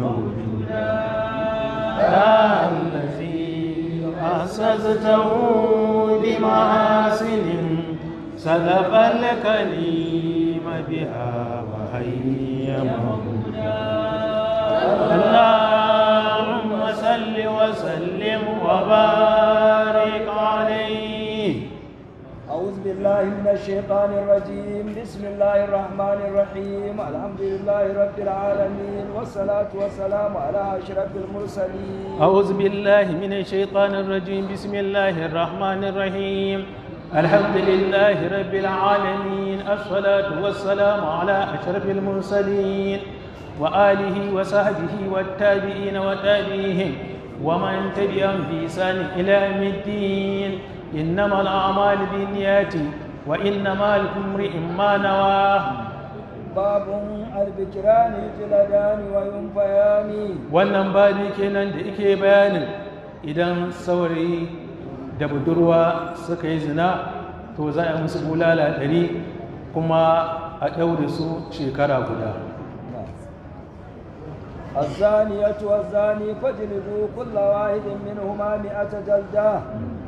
موجودا الذي أسسته بمحاسن سلف الكريم بها وهي موجودا اللهم صل وسلم وبارك عليه. أعوذ بالله من الشيطان الرجيم. بسم الله الرحمن الرحيم. الحمد لله رب العالمين والصلاة والسلام على أشرف المرسلين. أعوذ بالله من الشيطان الرجيم. بسم الله الرحمن الرحيم. الحمد لله رب العالمين. الصلاة والسلام على أشرف المرسلين وآله وصحبه والتابعين وتابعيهم ومن تبعهم بإحسان إلى يوم الدين. إنما الأعمال بالنيات وإنما لكل امرئ ما نوى. باب البكران يجلدان وينفيان. wannan babi kenan da yake bayanin idan saurayi da budurwa suka yi zina to za a musu bulala 100 kuma a ɗaure su shekara guda. الزانية والزاني فاجلدوا كل واحد منهما 100 جلدة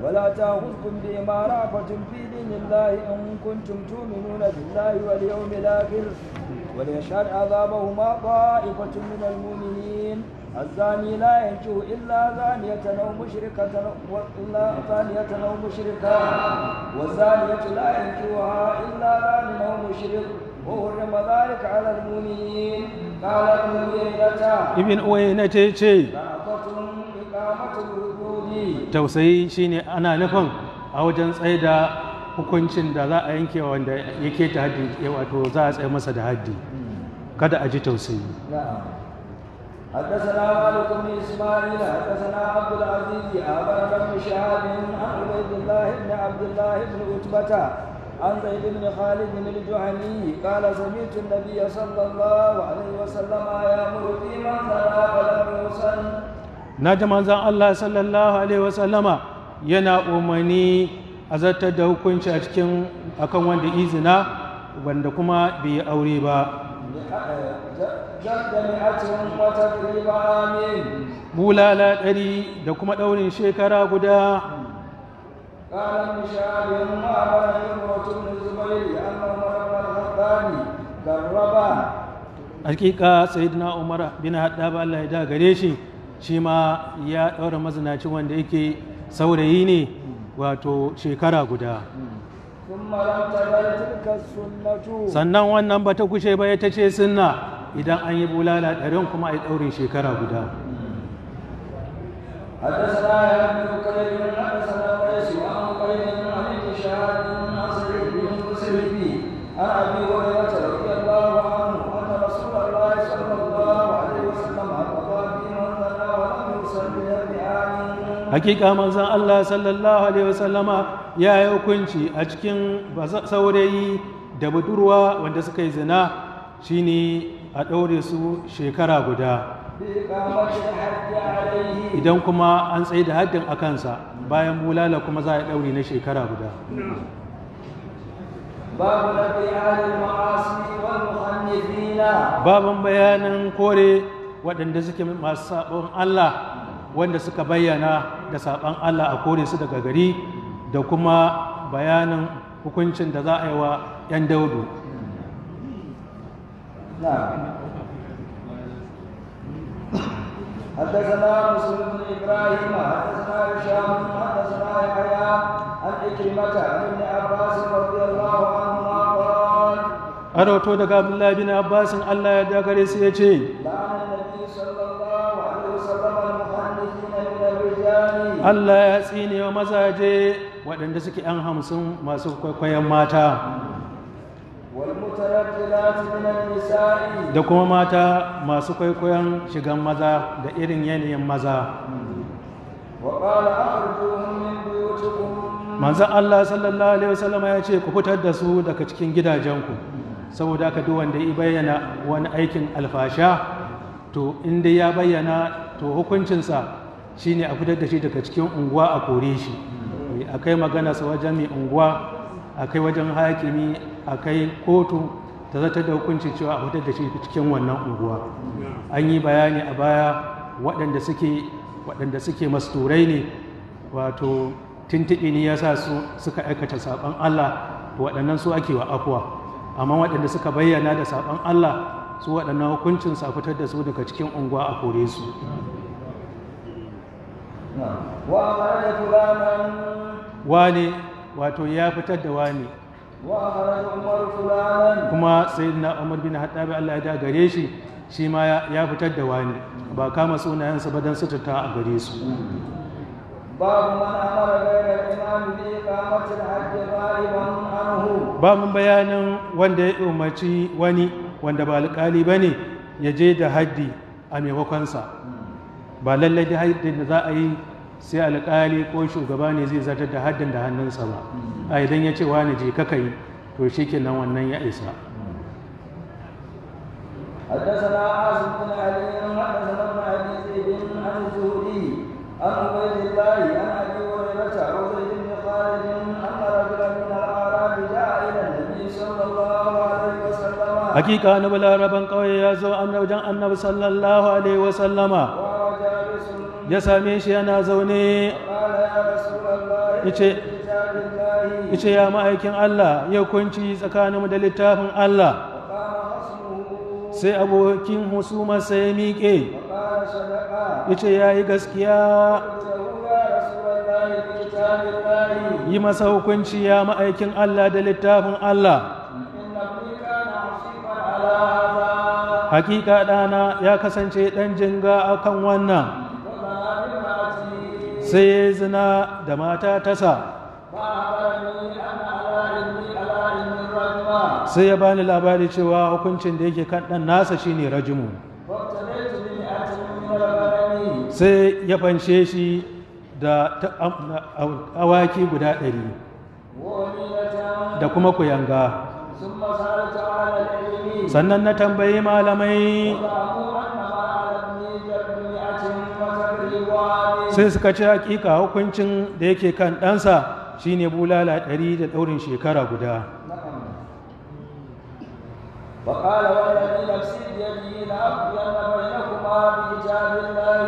ولا تأخذكم بهما رأفة في دين الله إن كنتم تؤمنون بالله واليوم الآخر وليشهد عذابهما طائفة من المؤمنين. الزاني لا ينكح إلا زانية أو مشركة والزانية لا ينكحها إلا زان أو مشرك وحرم ذلك على المؤمنين. قال ibn uwayna ce tausayi shine ana nufin a wajen tsaye da hukuncin da za a yanke wanda yake ta haddi, wato za a tsaye masa da haddi, kada a ji tausayi. حدثنا مالك بن اسماعيل حدثنا عبد العزيز اخبرنا ابن شهاب عن عبيد الله بن عبد الله بن عتبة عن زيد بن خالد بن الجهني قال سمعت النبي صلى الله عليه وسلم يأمر في من زنى فلم يحصن. naji manzon Allah sallallahu alaihi wasallama yana umarni a zartar da hukunci a cikin akan wanda izina wanda kuma bai aure ba. bulala 100 da kuma ɗaurin shekara guda. قال ابن شهاب وأخبرني عروة بن الزبير أن عمر بن الخطاب قربا. hakika sayyidina Umar bin Khattab Allah ya da gare shi ma ya ɗaura mazinaci wanda yake saurayi ne, wato shekara guda. sannan wannan ba ta kushe ba, ta ce sunna idan an yi bulala 100 kuma a yi ɗaurin shekara guda. حدثنا يا ابن بكير حدثنا قيس وعن قيس عن ابن شهاب عن سعيد بن المسيب عن ابي هريره رضي الله عنه ان رسول الله صلى الله عليه وسلم قضى في من زنى ولم يصلي بآن. hakika manzon Allah sallallahu alaihi wasallama ya yi hukunci a cikin saurayi da budurwa wanda suka yi zina shine a ɗaure su shekara guda. idan kuma an tsaye da haddin a kansa bayan bulala kuma za a ɗaure na shekara guda. babin bayanin kore waɗanda suke masu saɓon Allah wanda suka bayyana da saɓon Allah a kore su daga gari, da kuma bayanin hukuncin da za a yi wa 'yan daudu. حدثنا مسلم بن ابراهيم حدثنا هشام حدثنا يحيى عن عكرمة عن ابن عباس رضي الله عنهما قال. أروتو دغ عبد الله بن عباس الله يرضى gare su yace لعن النبي صلى الله عليه وسلم المحدثين من الرجال. Allah ya tsine wa mazaje waɗanda suke 'yan 50 masu kwaikwayon mata. da kuma mata masu kwaikwayon shigan maza da irin yanayin maza. manzan Allah sallallahu alaihi wasallama ya ce ku fitar da su daga cikin gidajenku, saboda haka duk wanda ya bayyana wani aikin alfasha to inda ya bayyana to hukuncinsa shine a fitar da shi daga cikin unguwa a kore shi. akai magana sa wajen mai unguwa, akai wajen hakimi, akai kotu ta zartar da hukunci cewa a fitar da shi cikin wannan unguwa. An yi bayani a baya waɗanda suke masturai ne, wato tuntuɓe ne ya sa su suka aikata saɓon Allah, waɗannan su ake wa afuwa. Amma waɗanda suka bayyana da saɓon Allah, su waɗannan hukuncin sa fitar da su daga cikin unguwa a kore su. Wane wato ya fitar da wane, kuma sayyidina Umar bin Khattab Allah ya da gare shi, shi ma ya fitar da wane, ba kama sunayensa ba don suturta a gare su. babu man amara ghayra al-imam bi iqamati al-hajj ghaiban anhu. Babun bayanin wanda ya umarci wani wanda ba alƙali bane ya je da haddi a maimakonsa. Ba lallai da haddin da za a yi sai alƙali ko shugaba ne zai zartar da haddin da hannunsa ba. A idan ya ce wani je kaka yi, to shi kenan wannan ya isa. حدثنا عاصم بن علي حدثنا ابن ابي زيد عن الزهري عن عبيد الله عن ابي هريره وزيد بن خالد ان رجلا من الاعراب جاء الى النبي صلى الله عليه وسلم. حقيقه ان balaraban kauye ya zo wajen annabi sallallahu alaihi wasallama, ya same shi yana zaune. Ice ya ma'aikin Allah, ya kunci tsakaninmu da littafin Allah. Sai abokin husuma sai miƙe, yace ya yi gaskiya. Yi masa hukunci ya ma'aikin Allah da littafin Allah. Hakika ɗana ya kasance ɗan jinga akan wannan, sai ya zina da mata tasa. Sai ya bani labari cewa hukuncin da yake kan ɗan nasa shine rajimu. Sai ya fanshe shi da awaki guda 100 da kuma kuyanga. Sannan na tambayi malamai, sai suka ce hakika hukuncin da yake kan ɗansa shine bulala 100 da ɗaurin shekara guda.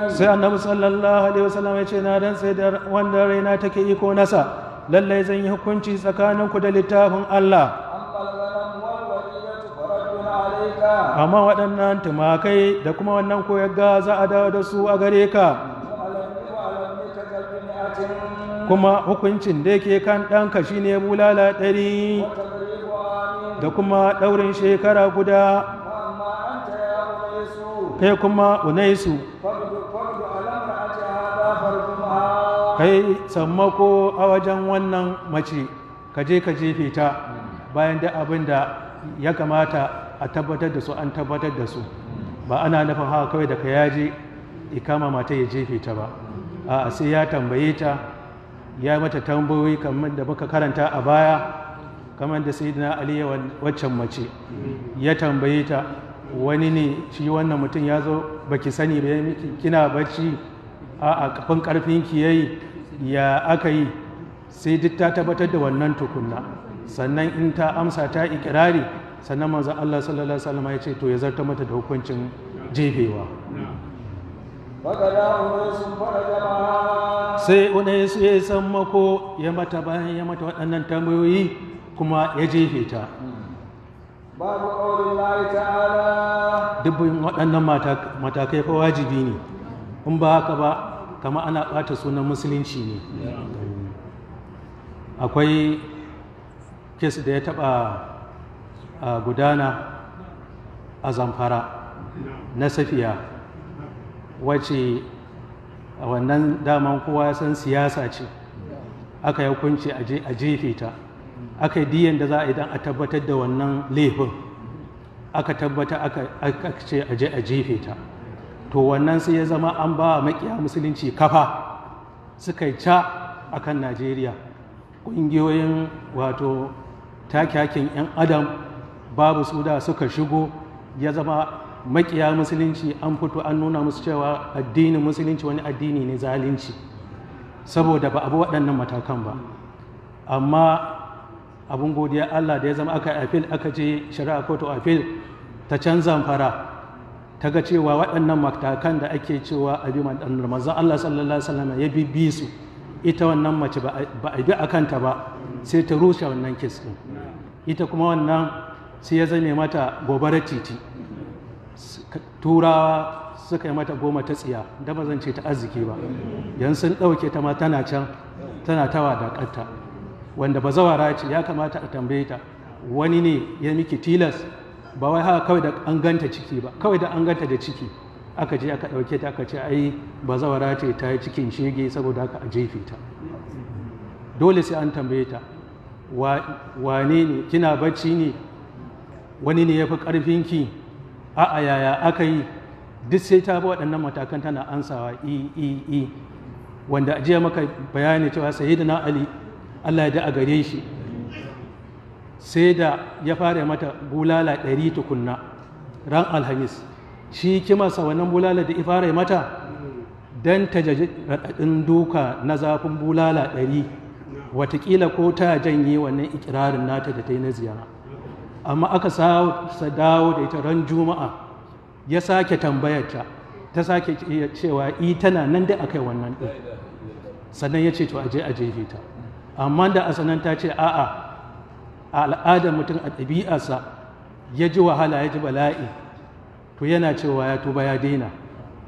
Sai annabi sallallahu alaihi wasallam ya ce, na dan sai da wanda raina take iko nasa, lallai zan yi hukunci tsakaninku da littafin Allah. Amma waɗannan tumakai da kuma wannan koyagga za a dawo da su a gare ka. Kuma hukuncin da yake kan ɗanka shine bulala 100 da kuma ɗaurin shekara guda. Kai kuma Unaisu, kai sammako a wajen wannan mace, ka je ka jefe ta, bayan da abin da ya kamata a tabbatar da su an tabbatar da su. Ba ana nufin haka kawai da ka yaje ikama mata ya jefe ta ba, a sai ya tambaye ta, ya mata tambayoyi kamar da muka karanta a baya, kamar da sayyidina Ali waccan mace ya tambaye ta, wani ne shi wannan mutum ya zo baki sani ba, kina bacci, a kafin karfin ki yayi, ya aka yi, sai duk ta tabbatar da wannan tukunna. Sannan in ta amsa ta ikirari, sannan manzon Allah sallallahu alaihi wasallam ya ce to ya zarta mata da hukuncin jefewa. Sai Unaisu ya sammako ya mata, bayan ya mata waɗannan tambayoyi kuma ya jefe ta. Babu ƙaurin Allah ta'ala. Dubbin waɗannan matakai fa wajibi ne, in ba haka ba kama ana ɓata sunan musulunci ne. Akwai kes da ya taɓa gudana a Zamfara na Safiya, wacce a wannan daman kowa ya san siyasa ce, aka yi hukunci a jefe ta, aka yi diyan da za a idan a tabbatar da wannan laifin, aka tabbata aka ce a jefe ta. To wannan sai ya zama an ba makiya musulunci kafa, suka yi ca a kan Najeriya. Ƙungiyoyin wato take-hakin 'yan adam babu su da suka shigo, ya zama makiya musulunci an fito an nuna musu cewa addinin musulunci wani addini ne zalunci, saboda ba abu waɗannan matakan ba. Amma abun godiya Allah da ya zama aka appeal aka je shari'a court of appeal ta can Zamfara ta ga cewa waɗannan matakan da ake cewa abi manzon Allah sallallahu alaihi wasallam ya bi su, ita wannan mace ba a bi a kanta ba, sai ta rushe wannan kes ɗin. Ita kuma wannan sai ya zame mata gobarar titi, turawa suka yi mata goma ta tsiya, da ba zan ce ta arziki ba, yan sun ɗauke ta ma tana can tana ta wadaƙarta, wanda ba zawara ce. Ya kamata a tambaye ta, wani ne ya miki tilas, ba wai haka kawai da an ganta ciki ba, kawai da an ganta da ciki aka je aka ɗauke ta aka ce ai ba zawara ce ta yi cikin shege saboda haka a jefe ta. Dole sai an tambaye ta, wane ne, kina bacci ne, wani ne ya fi ƙarfinki, a'a yaya aka yi, duk sai ta bi waɗannan matakan tana ansawa wanda a jiya maka bayani cewa sayyidina Ali Allah ya da a gare shi sai da ya fara mata bulala 100 tukunna ran alhamis. Shi kimarsa wannan bulala da ya fara mata don ta jaji raɗaɗin duka na zafin bulala 100, watakila ko ta janye wannan ikirarin nata da ta yi na ziyara. Amma aka sa dawo da ita ran juma'a, ya sake tambayarta, ta sake cewa tana nan da aka yi wannan ɗin, sannan ya ce to aje a jefe ta. Amma da asanan ta ce a'a, a al'adar mutum a ɗabi'arsa ya ji wahala ya ji bala'i to yana cewa ya tuba ya daina.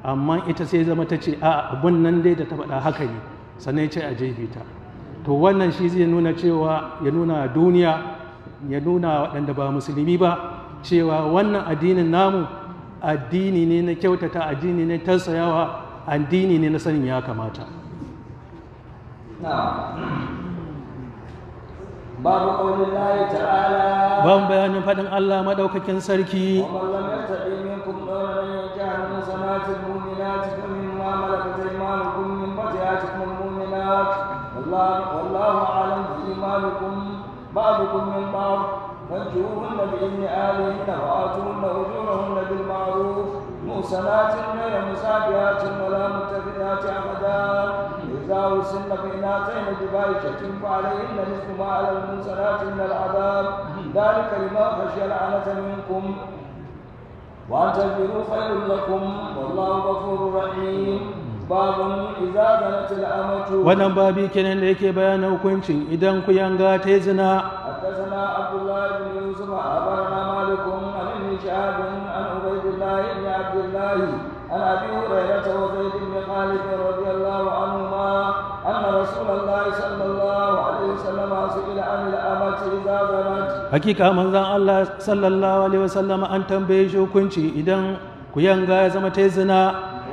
Amma ita sai zama ta ce a'a, abun nan dai da ta faɗa haka ne, sannan ya ce a jefe ta. To wannan shi zai nuna cewa, ya nuna duniya, ya nuna waɗanda ba musulmi ba cewa wannan addinin namu addini ne na kyautata, addini ne tausayawa, addini ne na sanin ya kamata. babu ƙaunin layi ta'ala, ban bayanin faɗin Allah maɗaukakin sarki, ومن لم يرتد منكم قولا أن ينكح المحصنات المؤمنات فمما ملكت أيمانكم من فتياتكم المؤمنات والله أعلم بإيمانكم بعضكم من بعض، فانكحوهن بإذن أهلهن وآتوهن أجورهن بالمعروف محصنات غير مسافحات ولا متخذات أخدان، إذا وصلن فإن أتين بفاحشة فعليهن نصف ما على المحصنات من العذاب، ذلك لمن خشي العنة منكم وأن تصبروا خير لكم والله غفور رحيم. باب إذا زنت الأمة. wannan babi kenan da yake bayanin hukuncin idan ku yanga ta zina. حدثنا عبد الله بن يوسف أخبرنا مالك عن ابن شهاب عن عبيد الله بن عبد الله عن أبي هريرة وزيد بن خالد رضي الله عنهما أن رسول الله صلى الله عليه وسلم سئل عن الأمة إذا زنت. Hakika manzon Allah sallallahu alaihi wasallam an tambaye shi hukunci idan ku yanga ya zama ta zina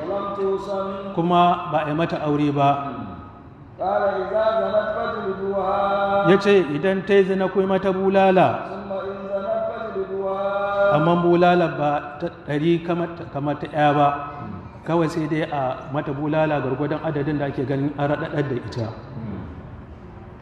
ولم توصل. kuma ba a yi mata aure ba. قال إذا زنت فاجلدوها. Yace idan ta zina ku yi mata bulala, ثم إن زنت فاجلدوها. amma bulala ba ta 100 kamar ta ɗaya ba, kawai sai dai a mata bulala gwargwadon adadin da ake ganin an raɗaɗar da ita.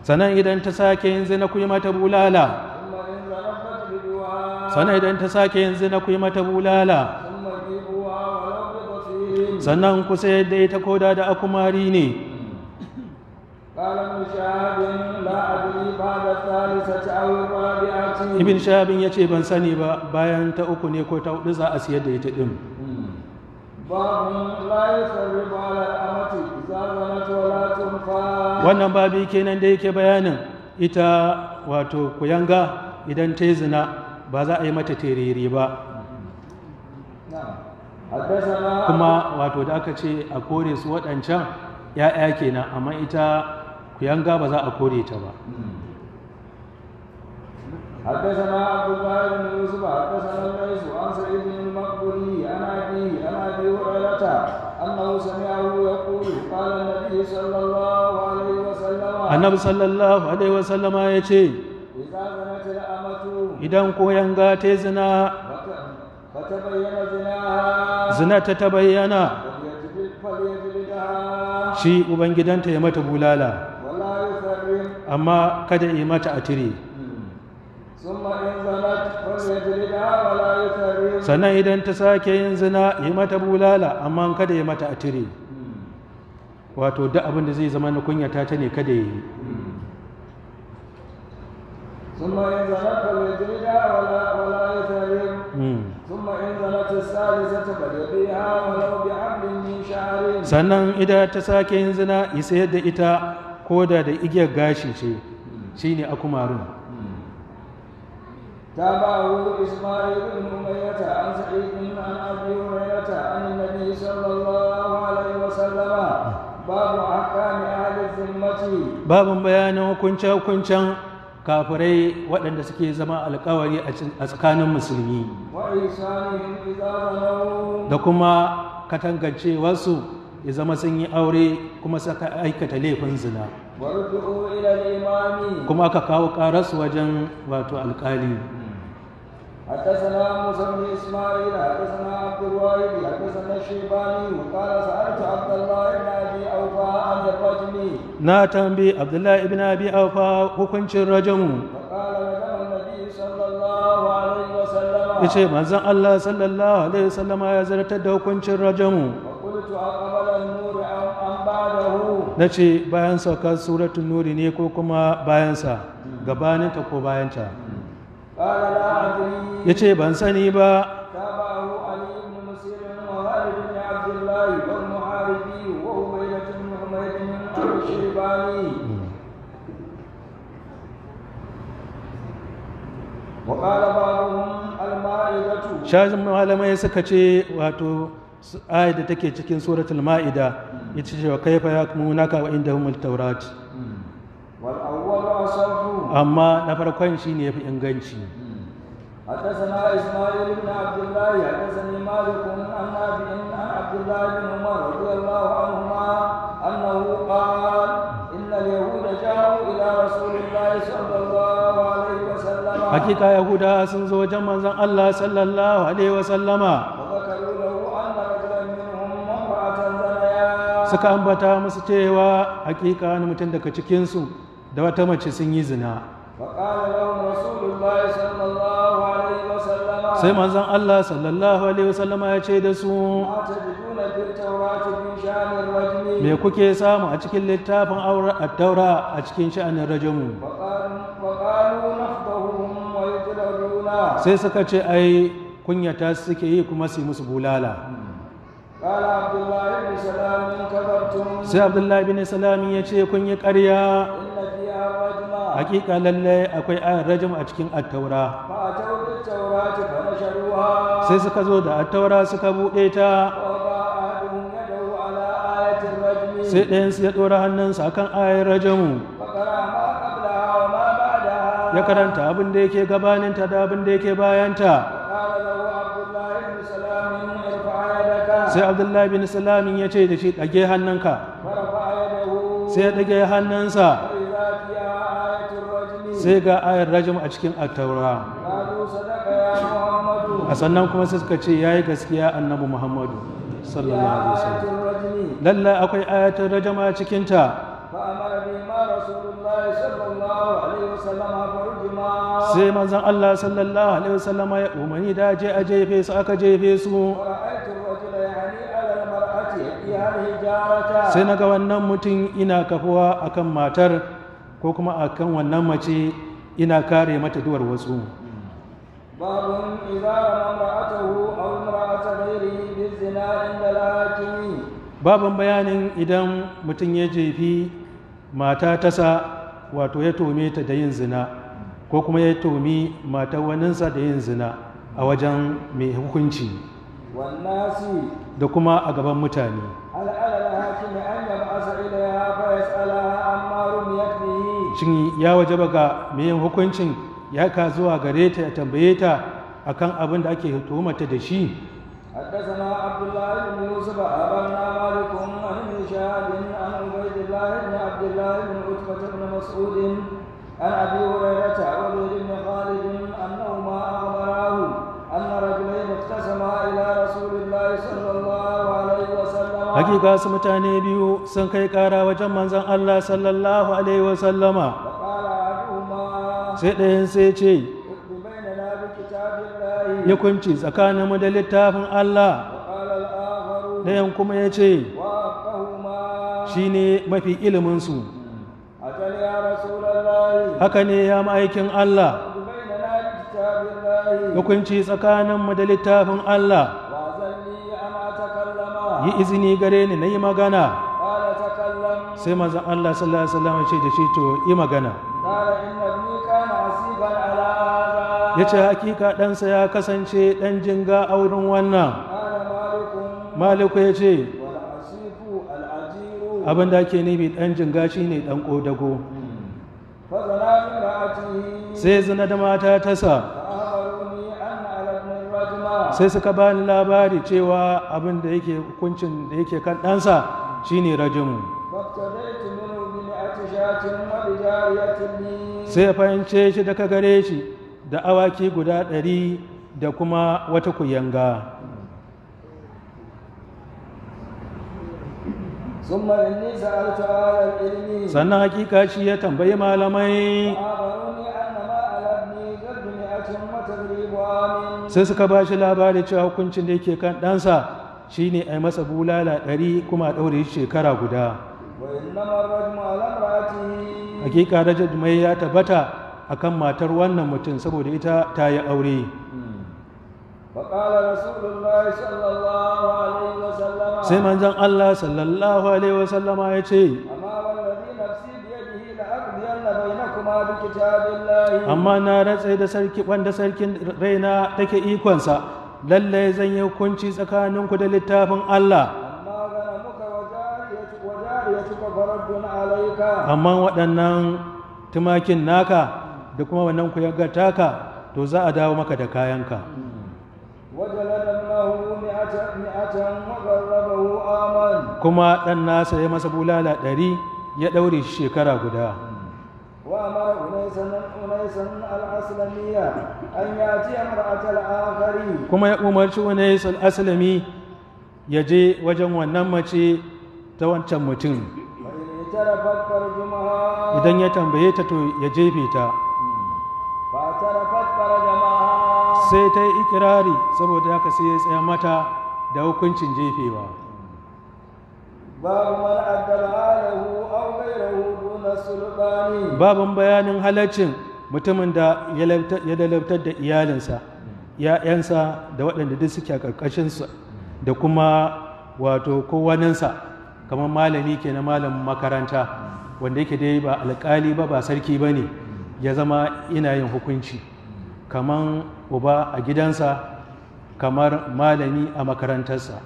Sannan idan ta sake yin zina ku yi mata bulala, ثم إن زنت فاجلدوها. sannan idan ta sake yin zina ku yi mata bulala, ثم جيبوها ولو بقصير. sannan ku sayar da ita koda da akumari ne. قال ابن شهاب لا أدري بعد الثالثة أو الرابعة. Ibn Shahabin ya ce ban sani ba bayan ta uku ne ko ta hudu za a siyar da ita din. باب لا يخرب على الأمة إذا زنت ولا تنفى. Wannan babi kenan da yake bayanin ita wato kuyanga idan ta yi zina ba za a yi mata terere ba. نعم. حدثنا Kuma wato da aka ce a kore su waɗancan ‘ya'ya kenan, amma ita kuyanga ba za a kore ta ba. حدثنا عبد الله بن يوسف حدثنا الليث عن سعيد بن المقبري عن أبيه عن أبي هريرة أنه سمعه يقول قال النبي صلى الله عليه وسلم Annabi sallallahu alaihi wasallama ya ce إذا زنت الأمة idan kuyanga ta yi zina, فتبين زناها zina ta bayyana, فليجلدها shi ubangidanta ya mata bulala, ولا يكرم. amma kada yi mata a tire. ثم إن زنت فليجلدها ولا يكرم. Sannan idan ta sake yin zina yi mata bulala, amma kada yi mata a tire. Wato duk abin da zai zama na kunyata ta ne kada yi. ثم إن زنت فليجلدها ولا يثرب ثم إن زنت الثالثة فليبيعها ولو بحبل من شعر. sannan idan ta sake yin zina ya sayar da ita ko da igiyar gashi ce shine akumarun. تابعه إسماعيل بن أمية عن سعيد عن أبي هريرة عن النبي صلى الله عليه وسلم باب أحكام أهل الذمة. babin bayanin hukunce-hukuncen kafirai waɗanda suke zama alkawari a tsakanin musulmi وإحسانهم إذا زنوا. da kuma katangancewarsu ya zama sun yi aure kuma suka aikata laifin zina ورجعوا إلى الإمام. kuma aka kawo ƙararsu wajen wato alƙali. حدثنا موسى بن إسماعيل حدثنا عبد الواحد حدثنا الشيباني وقال سألت عبد الله بن أبي أوفى عن الرجم. na tambayi abdullahi ibn abi aufa hukuncin rajamu فقال رجم النبي صلى الله عليه وسلم. yace manzon Allah sallallahu alaihi wasallama ya zartar da hukuncin rajamu. وقلت أقبل النور أم بعده. nace bayan saukar suratul nuri ne ko kuma bayansa gabaninta ko bayanta. قال لا أدري. yace ban sani ba. تابعه علي بن مسلم وخالد بن عبد الله والمحاربي وعبيدة بن حميد الشيباني. وقال بعضهم المائدة. shajin malamai suka ce wato ayat da take cikin suratul ma'ida ita ce wa kaifa yakmunaka wa indahumut tawrat. والأول أصح. amma na farkon shine yafi inganci. حدثنا إسماعيل بن عبد الله حدثني مالك عن نافع عن عبد الله بن عمر رضي الله عنهما أنه قال إن اليهود جاءوا إلى رسول الله صلى الله عليه وسلم. hakika yahuda sun zo wajen manzon Allah sallallahu alaihi wasallama وذكروا له أن رجلا منهم امرأة زنيا. suka ambata musu cewa hakika wani mutum daga cikinsu da wata mace sun yi zina. فقال لهم رسول الله صلى الله عليه وسلم. sai manzon Allah sallallahu alaihi wasallama ya ce da su ما تجدون في التوراة في شأن الرجم. me kuke samu a cikin littafin at-taura a cikin sha'anin rajamu. وقالوا نفضهم ويجلدون. sai suka ce ai kunyata suke yi kuma su yi musu bulala. قال عبد الله بن سلام كذبتم. sai abdullahi bin salami ya ce kun yi ƙarya. إن فيها رجما. hakika lallai akwai ayar rajam a cikin at-taura. فأتوا بالتوراة فنشروها. sai suka zo da at-taura suka buɗe ta ووضع أحدهم يده على آية الرجم. sai ɗayansu ya ɗora hannunsa akan ayar rajamu فقرأ ما قبلها وما بعدها. ya karanta abin da yake gabaninta da abin da yake bayanta. فقال له عبد الله بن سلام ارفع يدك. sai abdullahi bin salamin ya ce da shi ɗage hannunka. فرفع يده. sai ya ɗage hannunsa فإذا فيها آية الرجم. sai ga ayar rajam a cikin at-taura. قالوا صدق يا محمد. a sannan kuma sai suka ce yayi gaskiya annabi muhammadu sallallahu alaihi آية wasallam. الرجم. lallai akwai ayatul rajam a cikinta. فأمر بهما رسول الله صلى الله عليه وسلم فرجما. sai manzon Allah sallallahu alaihi wasallam ya umarni da je a jefe su aka jefe su. ورأيت الرجل يعني على المرأة يأتيها الحجارة. sai naga wannan mutum ina kafuwa akan matar ko kuma akan wannan mace ina kare mata duwar wasu. باب إذا رمى امرأته أو امرأة غيره بالزنا عند الحاكم. babin bayanin idan mutum ya jefi mata tasa wato ya tome ta da yin zina ko kuma ya tomi matar waninsa da yin zina a wajen mai hukunci والناس. da kuma a gaban mutane. هل على الحاكم أن يبعث إليها فيسألها عما رميت به. shin ya wajaba ga mai yin hukuncin ya ka zuwa gare ta ya tambaye ta akan abin da ake tuhumata da shi. حدثنا عبد الله بن يوسف أخبرنا مالك عن ابن شهاب عن عبيد الله بن عبد الله بن عتبة بن مسعود عن أبي هريرة وزيد بن خالد أنهما أخبراه أن رجلين اقتسما إلى رسول الله صلى الله عليه وسلم. hakika su mutane biyu sun kai kara wajen manzon Allah sallallahu alaihi wasallama. وقال أحدهما sai ɗayan sai ce اكتب بيننا بكتاب الله. ya kunci tsakaninmu da littafin Allah. وقال الآخر ɗayan kuma ya ce وأفقهما. shi ne mafi iliminsu. أجل يا رسول الله. haka ne ya ma'aikin Allah بيننا بكتاب الله hukunci tsakaninmu da littafin Allah وأذن لي أن أتكلم yi izini gare ni na yi magana قال تكلم sai manzon Allah sallallahu alaihi wasallam ya ce da shi to yi magana قال إن ابني كان عصيبا على هذا ya ce hakika ɗansa ya kasance ɗan jinga a wurin wannan قال مالك maliku ya ce والعصيب العجير abin da ake nufi ɗan jinga shi ne ɗan ƙodago فزنا بامرأته sai zina da mata tasa فأخبروني أن على ابن الرجم sai suka bani labari cewa abin da yake hukuncin da yake kan ɗansa shine rajimu فابتديت منه بمئة شاة وبجارية لي sai ya fahimce shi daga gare shi da awaki guda 100 da kuma wata kuyanga ثم إني سألت أهل العلم sannan hakika shi ya tambayi malamai فأخبروني أن ما على ابني قد 100 وتغريب عام sai suka ba shi labari cewa hukuncin da yake kan ɗansa shine a yi masa bulala 100 kuma a ɗaure shi shekara guda وإنما الرجم على امرأته hakika rajimai ya tabbata akan matar wannan mutum saboda ita ta yi aure فقال رسول الله صلى الله عليه وسلم sai manzon Allah sallallahu alaihi wasallama ya ce أما والذي نفسي بيده لأقضين بينكما بكتاب الله amma na ratse da sarki wanda sarkin raina take ikonsa lalle zan yi hukunci tsakaninku da littafin Allah أما غنمك وجاريتك فرد عليك amma waɗannan tumakin naka da kuma wannan kuyagar taka to za a dawo maka da kayanka وجلد ابنه 100 وغربه آمن kuma ɗan nasa ya masa bulala 100 ya ɗaure shi shekara guda وأمر أنيسا الأسلمية أن يأتي امرأة الآخر kuma ya umarci Unais al-Aslami ya je wajen wannan mace ta wancan mutum وإن اعترفت فرجمها idan ya tambaye ta to ya jefe ta فاعترفت فرجمها sai ta yi ikirari saboda haka sai ya tsaya mata da hukuncin jefewa باب من أدب أهله أو غيره دون السلطان babin bayanin halaccin mutumin da ya lalabtar da iyalinsa ‘ya'yansa da waɗanda duk suke a ƙarƙashinsa da kuma wato kowaninsa kamar malami ke na malamin makaranta wanda yake dai ba alƙali ba sarki ba ne ya zama ina yin hukunci kamar uba a gidansa kamar malami a makarantarsa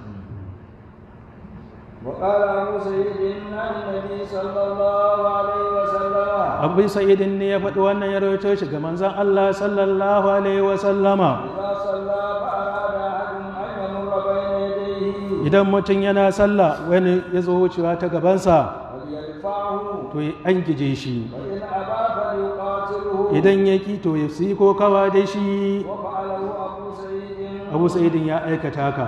وقال أبو سعيد عن النبي صلى الله عليه وسلم abu sa'idin ne ya faɗi wannan ya rawaito shi ga manzon Allah sallallahu alaihi wa sallama إذا صلى فأراد أحد أن يمر بين يديه idan mutum yana sallah wani ya zo wucewa ta gabansa فليدفعه to an gije shi وإن أبى فليقاتله idan ya ki to ya fi ko kawa da shi وفعله أبو سعيد abu sa'idin ya aikata haka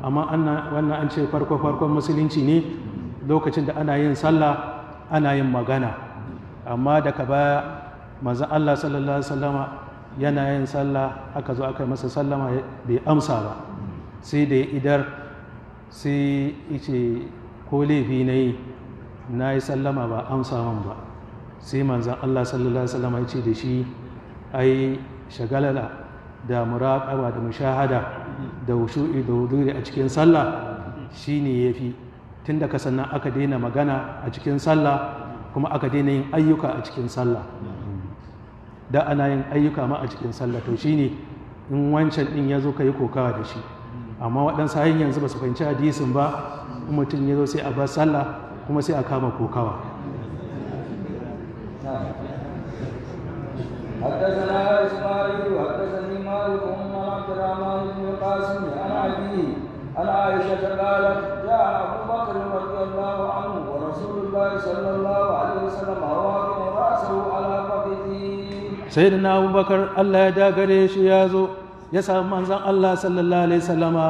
amma wannan an ce farkon musulunci ne lokacin da ana yin sallah ana yin magana amma daga baya manzon Allah sallallahu alaihi wasallama yana yin sallah aka zo aka yi masa sallama bai amsa ba sai da ya idar sai yace ko laifi na yi sallama ba amsa man ba sai manzon Allah sallallahu alaihi wasallama ya ce da shi ai shagalala da muraqaba da mushahada da wushu'i da wuduri a cikin sallah shine yafi tunda ka sannan aka daina magana a cikin sallah kuma aka daina yin ayyuka a cikin sallah da ana yin ayyuka ma a cikin sallah to shine in wancan din yazo kai kokawa da shi amma waɗansu hayin yanzu ba su fahimci hadisin ba in mutum ya zo sai a bar sallah kuma sai a kama kokawa حدثنا إسماعيل حدثني مالك عن عبد الرحمن بن القاسم عن أبيه عن عائشة قالت جاء أبو بكر رضي الله عنه ورسول الله صلى الله عليه وسلم واضع رأسه على فخذه sayyidina abubakar Allah ya dagare shi ya zo ya samu manzon Allah sallallahu alaihi wasallama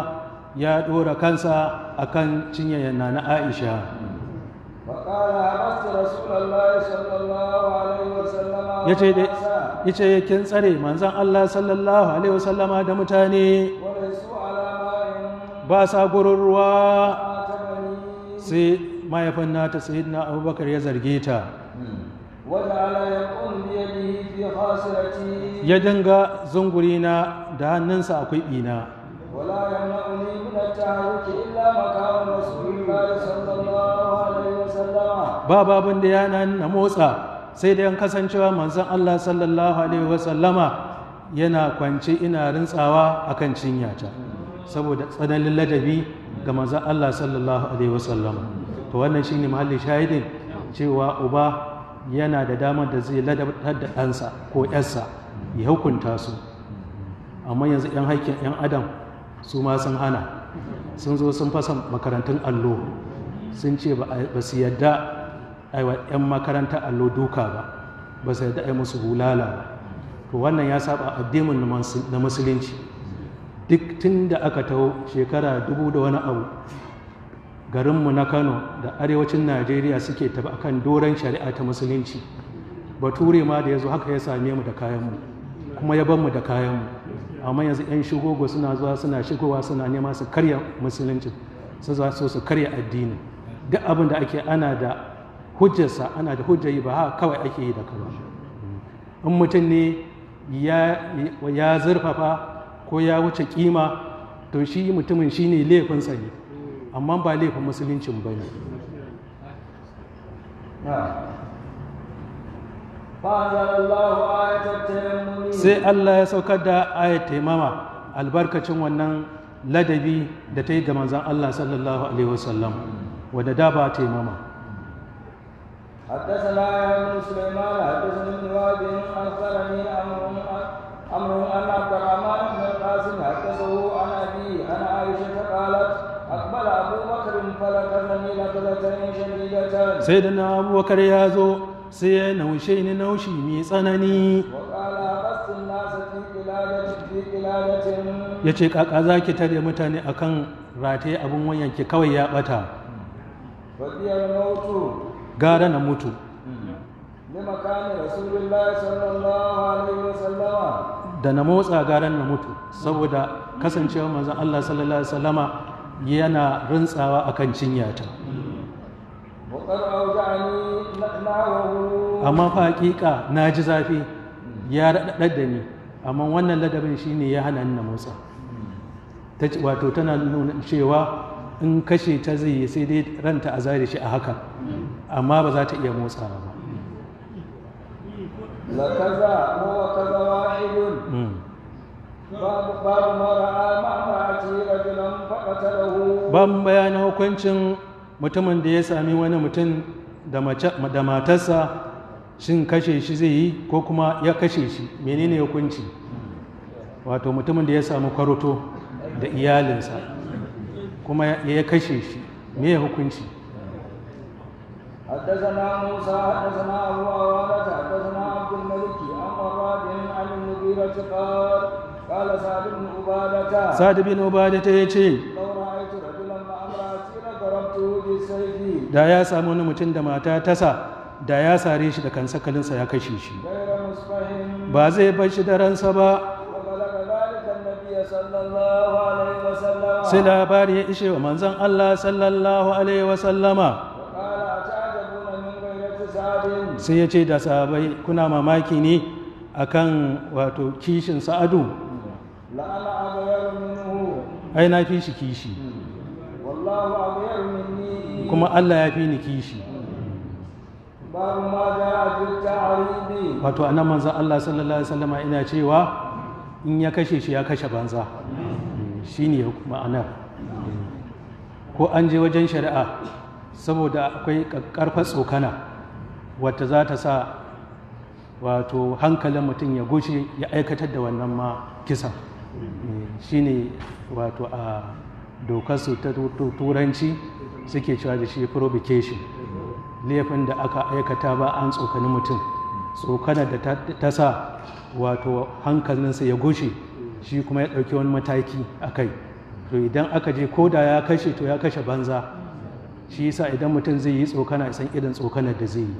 ya dora kansa akan cinyayen na Aisha فقال حبست رسول الله صلى الله عليه وسلم yace kin tsare manzon Allah sallallahu alaihi wasallama da mutane وليسوا على ماء ba sa gurin ruwa آتمني sai mahaifin nata sayyidina abubakar ya zarge ta وجعل يقول بيده في خاصرتي ya dinga zungurina da hannunsa akwai ɓina. ولا يمنعني من التحرك إلا مكان رسول الله صلى الله عليه وسلم. Ba babin da yana na motsa sai da yan kasancewa manzon Allah sallallahu alaihi wasallama yana kwance ina rintsawa akan cinyata saboda tsananin ladabi ga manzon Allah sallallahu alaihi wasallama. To wannan shine mahallin shahidin cewa uba yana da damar da zai ladabtar da ɗansa ko ‘yarsa ya hukunta su, amma yanzu ‘yan haƙƙin ‘yan adam su ma sun hana, sun zo sun fasa makarantun allo sun ce ba su yadda aiwa ‘yan makarantar allo duka ba su yadda ai musu bulala ba. To wannan ya saba addinin na musulunci. Duk tun da aka taho shekara 2000 da wani abu garinmu na Kano da arewacin Najeriya suke tafi akan doron shari'a ta musulunci. Bature ma da ya zo haka ya same mu da kayanmu kuma ya ban mu da kayanmu, amma yanzu 'yan shigogo suna zuwa suna shigowa suna nema su karya musulunci, su za su karya addini. Duk abin da ake ana da hujjarsa, ana da hujjayi, ba haka kawai ake yi da kaba. In mutum ne ya zurfafa ko ya wuce kima, to shi mutumin shi ne laifinsa ne, amma ba laifin musuluncin ba ne. Sai Allah ya saukar da ayat taimama albarkacin wannan ladabi da ta yi ga manzan Allah sallallahu alaihi wasallam, wadda da ba taimama. حدثنا يا سليمان حدثني ابن وهب اخبرني عمرو ان عبد الرحمن بن القاسم حدثه عن ابي عن عائشه قالت اقبل ابو بكر فلقتني لقطه شديده. سيدنا ابو بكر يا زو sai ya naushe ni naushi mai tsanani, ya ce kaka za ki tare mutane akan rataye abin wayanki kawai ya bata, gara na mutu. Da na motsa gara na mutu, saboda kasancewa manzon Allah sallallahu alaihi wasallama yana rintsawa akan cinyata. Amma fa hakika na ji zafi ya raɗaɗar da ni, amma wannan ladabin shine ya hana ni na motsa. Wato tana nuna cewa in kashe ta zai yi sai dai ranta a zare shi a haka, amma ba za ta iya motsawa ba. لكذا هو كذا واحد باب ما رأى مع امرأته رجلا فقتله. ban bayanin hukuncin mutumin da ya sami wani mutum da matarsa, shin kashe shi zai yi ko kuma ya kashe shi, menene hukunci? Wato mutumin da ya samu kwaroto da iyalinsa kuma ya kashe shi, me ya hukunci? حدثنا موسى حدثنا ابو عوانة حدثنا عبد الملك عن مراد عن المغيرة قال سعد بن عبادة Sa'ad bin Ubadah ya ce, لو رأيت رجلا مع امرأتي لضربته بالسيف. da ya samu wani mutum da mata tasa, da ya sare shi da kansakalinsa ya kashe shi, غير مصفح. ba zai bar shi da ransa ba. وبلغ ذلك النبي صلى الله عليه وسلم. Sai labari ya ishe wa manzon Allah sallallahu alaihi wasallama, وقال أتعجبون من غيرة سعد. sai ya ce da sahabai, kuna mamaki ne akan wato kishin Sa'adu? لأنا أغير منه Ai na fi shi kishi, والله أغير مني. kuma Allah ya fi ni kishi. باب ما جاء في التعريض. Wato anan manzon Allah sallallahu alaihi wasallama ina cewa in ya kashe shi ya kashe banza, shine ma'anar. Ko an je wajen shari'a saboda akwai ƙarfar tsokana wata za ta sa wato hankalin mutum ya gushe ya aikatar da wannan ma kisan, shine wato a dokarsu ta turanci suke cewa da shi provocation, laifin da aka aikata ba an tsokani mutum, tsokanar da ta sa wato hankalinsa ya gushe shi kuma ya ɗauki wani mataki a kai, to idan aka je ko da ya kashe to ya kashe banza. Shi yasa idan mutum zai yi tsokana san irin tsokanar da zai yi.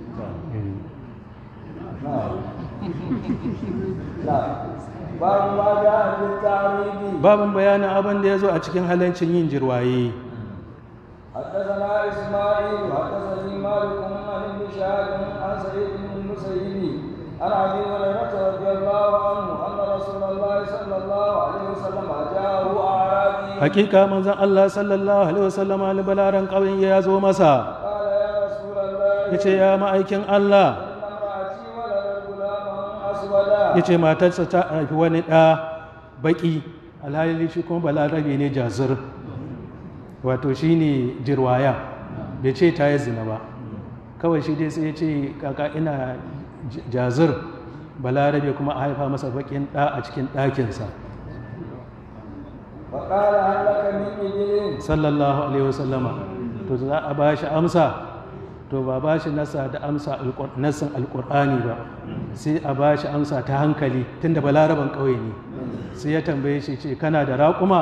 باب ما جاء في التعريض. Babin bayanin abin da ya zo a cikin halaccin yin jirwaye. حدثنا إسماعيل حدثني مالك عن ابن شهاب عن سعيد بن عن ابي هريره رضي الله عنه ان رسول الله صلى الله عليه وسلم جاءه اعرابي hakika manzon Allah sallallahu alaihi wasallam albalaran kauyen ya zo masa قال يا رسول الله yace ya ma'aikin Allah ان امراتي ولدت غلاما اسودا yace matarsa ta haifi wani ɗa baki alhali shi kuma balarabe ne jazir wato shine jirwaya bai ce ta yi zina ba kawai shi dai sai ya ce kaka ina jazir balarabe kuma a haifa masa bakin ɗa a cikin ɗakinsa فقال هل لك من ابل sallallahu alaihi wasallama to za a ba shi amsa to ba ba shi nasa da amsa nassin alƙur'ani ba sai a ba shi amsa ta hankali tunda balaraban ƙauye ne sai ya tambaye shi ce kana da raƙuma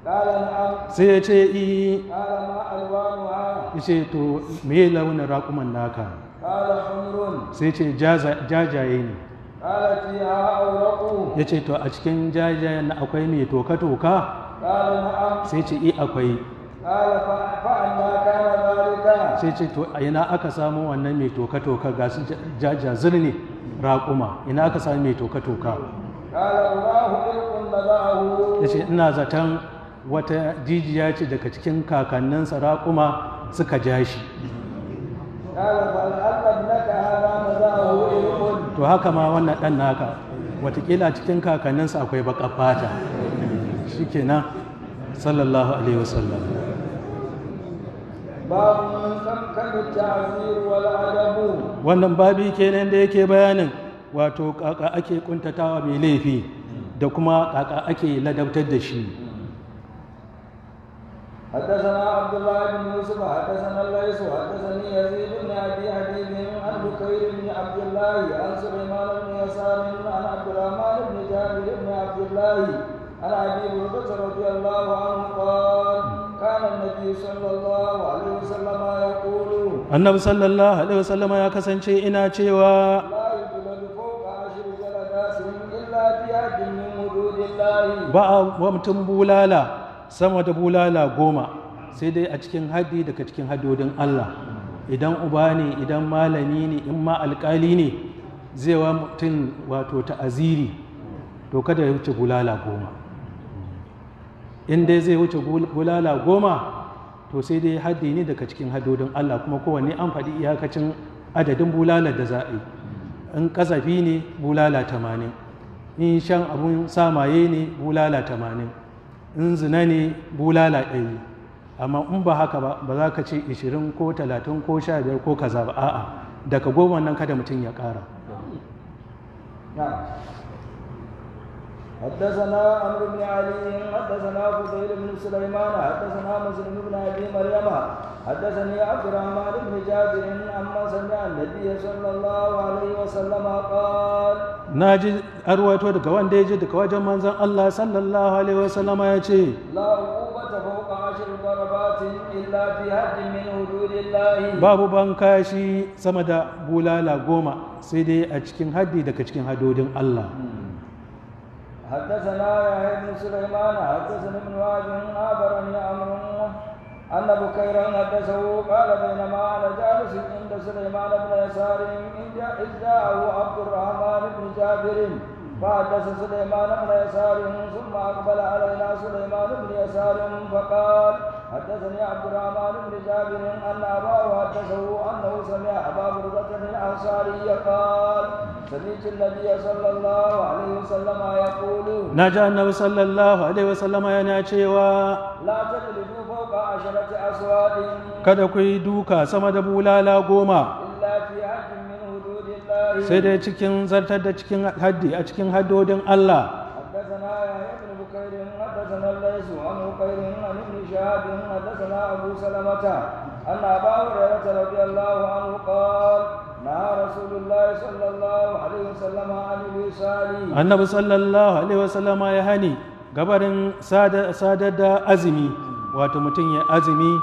قال نعم sai ya ce i قال ما الوانها ya ce to me launin raƙuman naka قال حمر sai ce jajaye ne قال فيها أورق ya ce to a cikin jajayen na akwai mai toka-toka قال نعم sai ce i akwai قال فأنا كان ذلك sai ce to a ina aka samu wannan mai toka-toka ga su jajazir ne raƙuma ina aka samu mai toka-toka قال أراه إلق نبعه ya ce ina zaton wata jijiya ce daga cikin kakanninsa raƙuma suka ja shi قال فلعل ابنك هذا نبعه إلق to haka ma wannan ɗan naka watakila cikin kakanninsa akwai baƙar fata shi kenan sallallahu alaihi wasallam باب كم التعذير والأدب wannan babi kenan da yake bayanin wato kaka ake kuntatawa mai laifi da kuma kaka ake ladabtar da shi حدثنا عبد الله بن يوسف حدثنا الليث حدثني يزيد بن ابي حبيب عن بكير بن عبد الله عن سليمان بن يسار عن عبد الرحمن بن جابر بن عبد الله عن ابي هريره رضي الله عنه قال كان النبي صلى الله عليه وسلم يقول annabi sallallahu alaihi wasallam ya kasance ina cewa لا يجلد فوق 10 جلدات الا في حد من حدود الله ba a wa mutum bulala sama da bulala 10 sai dai a cikin haddi daga cikin haddodin Allah idan uba ne idan malami ne in ma alkali ne zai wa mutum wato ta'aziri to kada ya wuce bulala 10 in dai zai wuce bulala 10 to sai dai haddi ne daga cikin haddodin Allah kuma kowanne an faɗi iyakacin adadin bulalar da za a yi in kasafi ne bulala 80 in shan abun samaye ne bulala 80 in zina ne bulala 100 amma in ba haka ba ba za ka ce 20 ko 30 ko 15 ko kaza ba a'a daga 10 nan kada mutum ya ƙara نعم حدثنا عمرو بن علي حدثنا فضيل بن سليمان حدثنا مسلم بن ابي مريم حدثني عبد الرحمن بن جابر عما سمع النبي صلى الله عليه وسلم قال na ji arwato daga wanda ya ji daga wajen manzon Allah sallallahu alaihi wasallama ya ce لا عقوبة فوق 10 ضربات إلا في حد من حدود الله babu ban kashi sama da bulala 10 sai dai a cikin haddi daga cikin hadodin Allah حدثنا يحيى بن سليمان حدثنا ابن وهب أخبرني عمرو أن بكيرا حدثه قال بينما أنا جالس عند سليمان بن يسار إذ جاءه عبد الرحمن بن جابر فحدث سليمان بن يسار ثم أقبل علينا سليمان بن يسار فقال حدثني عبد الرحمن بن جابر أن أباه حدثه أنه سمع أبا بردة الأنصاري قال سمعت النبي صلى الله عليه وسلم يقول na ji annabi sallallahu alaihi wasallama yana cewa لا تجلدوا فوق 10 أسواد kada ku yi duka sama da bulala 10 إلا في حد من حدود الله sai dai cikin zartar da cikin haddi a cikin haddodin Allah حدثنا يحيى بن بكير حدثنا الليث عن بكير عن ابن شهاب حدثنا ابو سلمة ان ابا هريرة رضي الله عنه قال نهى رسول الله صلى الله عليه وسلم عن الوصال annabi sallallahu alaihi wasallama ya hani gabarin sadar da azumi wato mutum ya azumi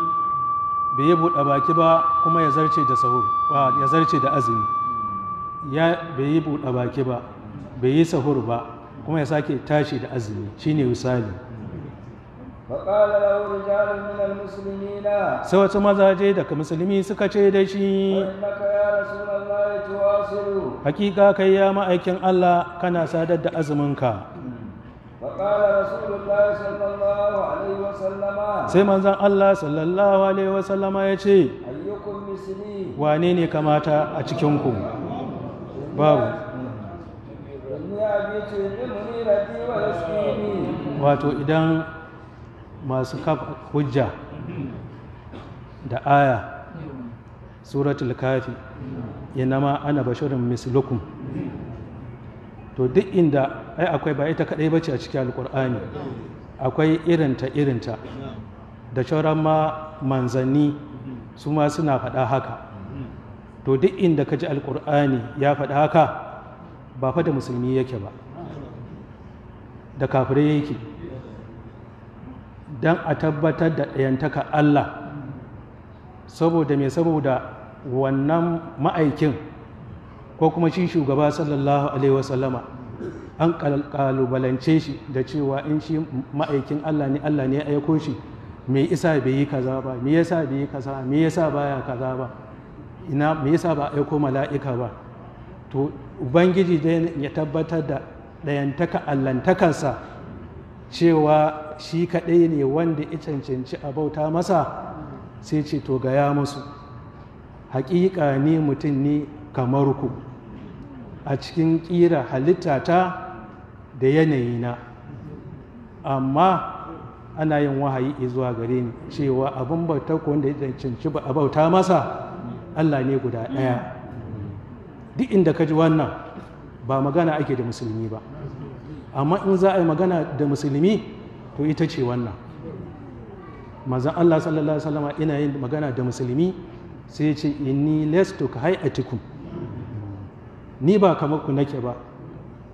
bai yi buɗe baki ba kuma ya zarce da sahur ya zarce da azumi ya bai yi buɗe baki ba bai yi sahur ba kuma ya sake tashi da azumi shine misali فقال له رجال من المسلمين sai wasu mazaje daga musulmi suka ce da shi وانك يا رسول الله تواصل hakika kai ya ma'aikin Allah kana sadar da azuminka. فقال رسول الله صلى الله عليه وسلم Sai manzon Allah sallallahu alaihi wasallama ya ce, أيكم مثلي wane ne kamata a cikinku? Babu. إني أبيت يطعمني ربي ويسقيني Wato idan masu kafa hujja da aya suratul kafi inama ana basharun mislukum, to duk inda ai akwai ba ita kadai bace a cikin alkur'ani, akwai irinta da shauran ma manzanni su ma suna faɗa haka. To duk inda ka ji alkur'ani ya faɗa haka ba fa da musulmi yake ba, da kafirai yake, don a tabbatar da ɗayantaka Allah. Saboda me? Saboda wannan ma'aikin ko kuma shi shugaba sallallahu alaihi wasallama an kalubalance shi da cewa in shi ma'aikin Allah ne, Allah ne ya aiko shi, me isa bai yi kaza ba, me yasa bai yi kaza, me yasa baya kaza ba, ina me yasa ba aiko mala'ika ba. To ubangiji dai ya tabbatar da ɗayantaka allantakarsa, cewa shi kaɗai ne wanda ya cancanci a bauta masa, sai ce to gaya musu haƙiƙa ni mutum ne kamar ku a cikin ƙira halittata da yanayina, amma ana yin wahayi zuwa gare ni cewa abin bauta ko wanda ya cancanci a bauta masa Allah ne guda ɗaya. Duk inda ka ji wannan ba magana ake da musulmi ba, amma in za a yi magana da musulmi to ita ce wannan. Manzon Allah sallallahu alaihi wasallam ina yin magana da musulmi sai ya ce inni lastu ka hayatikum, ni ba kamar ku nake ba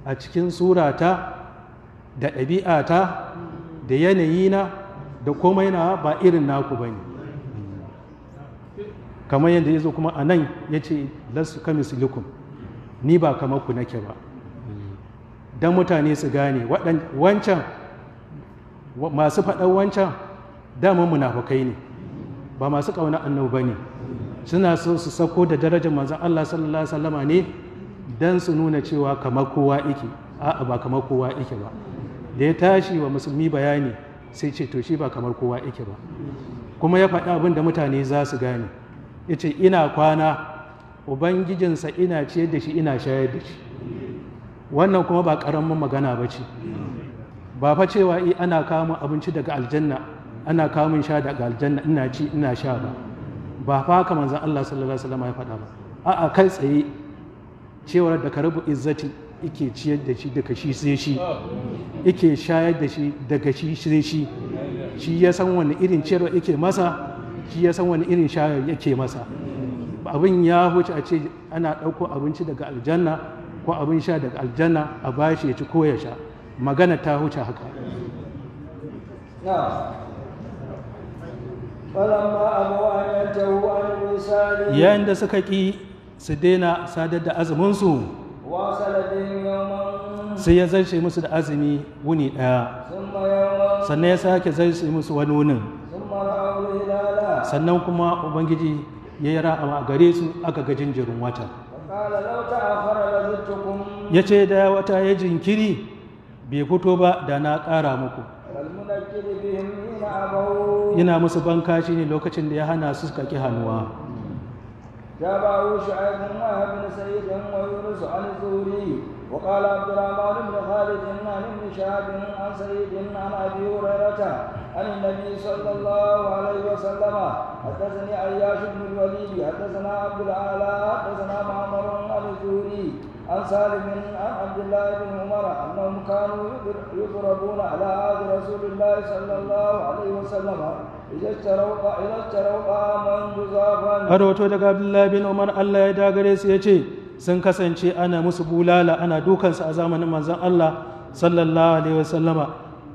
a cikin surata da ɗabi'ata da yanayina da komai na ba irin naku bane. Kamar yadda ya zo kuma a nan ya ce lastu ka mislukum, ni ba kamar ku nake ba, don mutane su gane wancan masu faɗan wancan daman munafukai ne, ba masu ƙauna annabi ba ne, suna so su sako da darajar manzon Allah sallallahu alaihi wasallama ne don su nuna cewa kamar kowa yake. A'a, ba kamar kowa yake ba. Da ya tashi wa musulmi bayani sai ce to shi ba kamar kowa yake ba, kuma ya faɗi abin da mutane za su gane. Ya ce ina kwana, ubangijinsa ina ciyar da shi, ina shayar da shi. Wannan kuma ba ƙaramin magana ba ce, ba fa cewa ana kawo abinci daga aljanna, ana kawo min sha daga aljanna, ina ci ina sha ba, ba fa haka manzon Allah sallallahu alaihi wasallam ya faɗa ba. A'a, kai tsaye cewar da karabu izzati yake ciyar da shi daga shi sai shi, yake shayar da shi daga shi sai shi, shi ya san wani irin ciyarwa yake masa, shi ya san wani irin shayar yake masa. Abin ya huce a ce ana ɗauko abinci daga aljanna ko abin sha daga aljanna a bashi ya ci ko ya sha, magana ta huce haka. Yayin da suka ƙi su daina sadar da azuminsu, sai ya zarce musu da azumi wuni ɗaya, sannan ya sake zarce musu wani wunin, sannan kuma ubangiji ya yi ra'ama a gare su aka ga jinjirin wata. Ya ce da wata ya jinkiri bai fito ba da na ƙara muku. Yana musu banka shi ne lokacin da ya hana su suka ƙi hannuwa. تابعه شعيب بن سعيد ويونس عن الزهري وقال عبد الرحمن بن خالد عن ابن شهاب عن سعيد عن ابي هريره عن النبي صلى الله عليه وسلم حدثني عياش بن الوليد حدثنا عبد الاعلى حدثنا معمر عن الزهري عن سالم عن عبد الله بن عمر انهم كانوا يضربون على عهد رسول الله صلى الله عليه وسلم Aroto daga Abdullahi bin Umar Allah ya dagare su ya ce sun kasance ana musu bulala ana dukansu a zamanin manzon Allah sallallahu alaihi wasallama